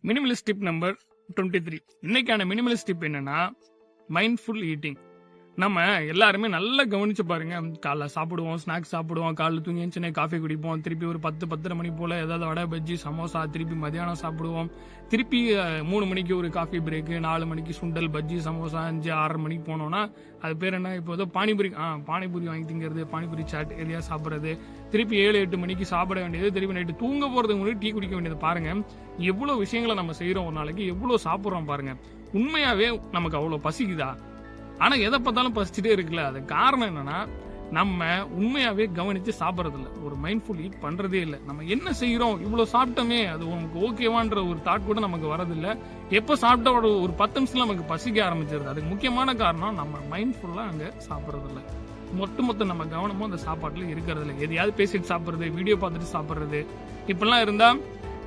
Minimalist tip number 23. இன்னைக்கான minimalist tip என்னன்னா mindful eating. நம்ம எல்லாருமே நல்லா கவனிச்சு பாருங்க. காலைல சாப்பிடுவோம், ஸ்நாக்ஸ் சாப்பிடுவோம், காலைல தூங்கி எழுந்துச்சுனே காஃபி குடிப்போம், திருப்பி ஒரு 10-10:30 மணி போல ஏதாவது வடை பஜ்ஜி சமோசா, திருப்பி மதியானம் சாப்பிடுவோம், திருப்பி 3 மணிக்கு ஒரு காஃபி பிரேக்கு, 4 மணிக்கு சுண்டல் பஜ்ஜி சமோசா, 5-6 மணிக்கு போனோம்னா அது பேர் என்ன, இப்போ ஏதோ பானிபூரி வாங்கி திங்கிறது, பானிபூரி சாட் எதையா சாப்பிட்றது, திருப்பி 7-8 மணிக்கு சாப்பிட வேண்டியது, திருப்பி நைட்டு தூங்க போறதுக்கு முன்னாடி டீ குடிக்க வேண்டியது. பாருங்க எவ்வளவு விஷயங்களை நம்ம செய்யறோம், ஒரு நாளைக்கு எவ்வளவு சாப்பிட்றோம் பாருங்க. உண்மையாவே நமக்கு அவ்வளவு பசிக்குதா? ஆனா எதை பார்த்தாலும் பசிச்சுட்டே இருக்குல்ல. அது காரணம் என்னன்னா நம்ம உண்மையாவே கவனிச்சு சாப்பிடறது இல்ல, ஒரு மைண்ட்ஃபுல் ஈட் பண்றதே இல்லை. நம்ம என்ன செய்யறோம், இவ்வளவு சாப்பிட்டோமே அது நமக்கு ஓகேவான்ற ஒரு தாட் கூட நமக்கு வரதில்லை. எப்ப சாப்பிட்ட ஒரு 10 நிமிஷத்துல நமக்கு பசிக்க ஆரம்பிச்சிருது. அதுக்கு முக்கியமான காரணம் நம்ம மைண்ட்ஃபுல்லா அங்க சாப்பிடறது இல்லை. மொத்த நம்ம கவனமும் அந்த சாப்பாட்டுல இருக்கிறது இல்லை. எதையாவது பேசிட்டு சாப்பிடுறது, வீடியோ பார்த்துட்டு சாப்பிடுறது, இப்பெல்லாம் இருந்தா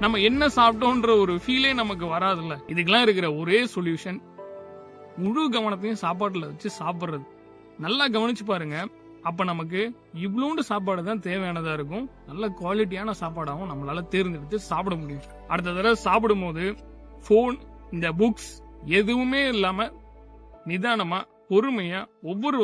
நம்ம என்ன சாப்பிட்டோன்ற ஒரு ஃபீலே நமக்கு வராதுல்ல. இதுக்கெல்லாம் இருக்கிற ஒரே சொல்யூஷன் முழு கவனத்தையும் சாப்பாட்டுல வச்சு சாப்பிடுறது. நல்லா கவனிச்சு பாருங்க. அப்ப நமக்கு இவ்வளோண்டு சாப்பாடு தான் தேவையானதா இருக்கும். நல்ல குவாலிட்டியான சாப்பாடாகவும் நம்மளால தேர்ந்தெடுத்து சாப்பிட முடியும். அடுத்த தடவை சாப்பிடும் போது போன், இந்த புக்ஸ் எதுவுமே இல்லாம நிதானமா பொறுமையா ஒவ்வொரு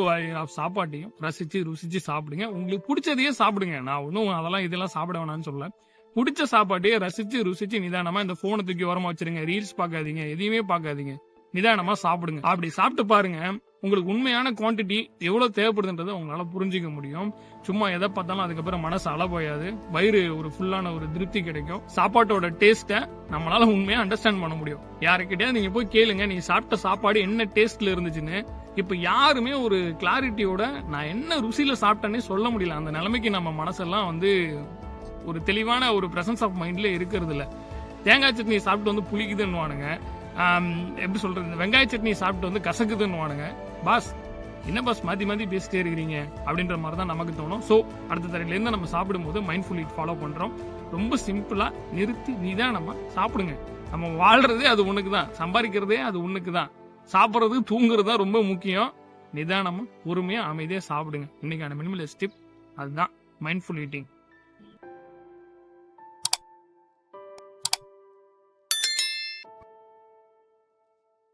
சாப்பாட்டையும் ரசிச்சு ருசிச்சு சாப்பிடுங்க. உங்களுக்கு பிடிச்சதையே சாப்பிடுங்க. நான் ஒன்னும் இதெல்லாம் சாப்பிட வேணாம்னு சொல்ல. பிடிச்ச சாப்பாட்டையே ரசிச்சு ருசிச்சு நிதானமா இந்த போனை தூக்கி ஓரமா வச்சிருங்க. ரீல்ஸ் பார்க்காதீங்க, எதையுமே பார்க்காதீங்க, நிதானமா சாப்பிடுங்க. அப்படி சாப்பிட்டு பாருங்க, உங்களுக்கு உண்மையான குவான்டிட்டி எவ்வளவு தேவைப்படுதுன்றதை உங்களால புரிஞ்சுக்க முடியும். சும்மா எதை பார்த்தாலும் அதுக்கப்புறம் மனசு அளபோயாது, வயிறு ஒரு ஃபுல்லான ஒரு திருப்தி கிடைக்கும். சாப்பாட்டோட டேஸ்ட்டை நம்மளால உண்மையா அண்டர்ஸ்டாண்ட் பண்ண முடியும். யாருக்கிட்டயா நீங்க போய் கேளுங்க, நீ சாப்பிட்ட சாப்பாடு என்ன டேஸ்ட்ல இருந்துச்சுன்னு. இப்ப யாருமே ஒரு கிளாரிட்டியோட நான் என்ன ருசியில சாப்பிட்டேன்னே சொல்ல முடியல. அந்த நிலைமைக்கு நம்ம மனசெல்லாம் ஒரு தெளிவான ஒரு பிரசன்ஸ் ஆஃப் மைண்ட்ல இருக்கிறது இல்ல. தேங்காய் சட்னி சாப்பிட்டு புளிக்குதுன்னு, எப்படி சொல்றது, வெங்காய சட்னி சாப்பிட்டு கசக்குதுன்னு பாஸ். என்ன பாஸ் மாத்தி பேசிட்டே இருக்கிறீங்க அப்படின்ற மாதிரி தான் நமக்கு தோணும். சோ அடுத்த தடவைல இருந்து நம்ம சாப்பிடும் போது மைண்ட்ஃபுல் ஈட் ஃபாலோ பண்றோம். ரொம்ப சிம்பிளா நிறுத்தி நிதானமா சாப்பிடுங்க. நம்ம வாழ்றதே அது ஒண்ணுக்கு தான், சம்பாதிக்கிறதே அது ஒண்ணுக்கு தான். சாப்பிடுறது தூங்குறது தான் ரொம்ப முக்கியம். நிதானமா பொறுமையா அமைதியா சாப்பிடுங்க. இன்னைக்கான மினிமலிஸ்ட் டிப் அதுதான், மைண்ட்ஃபுல் ஈட்டிங்.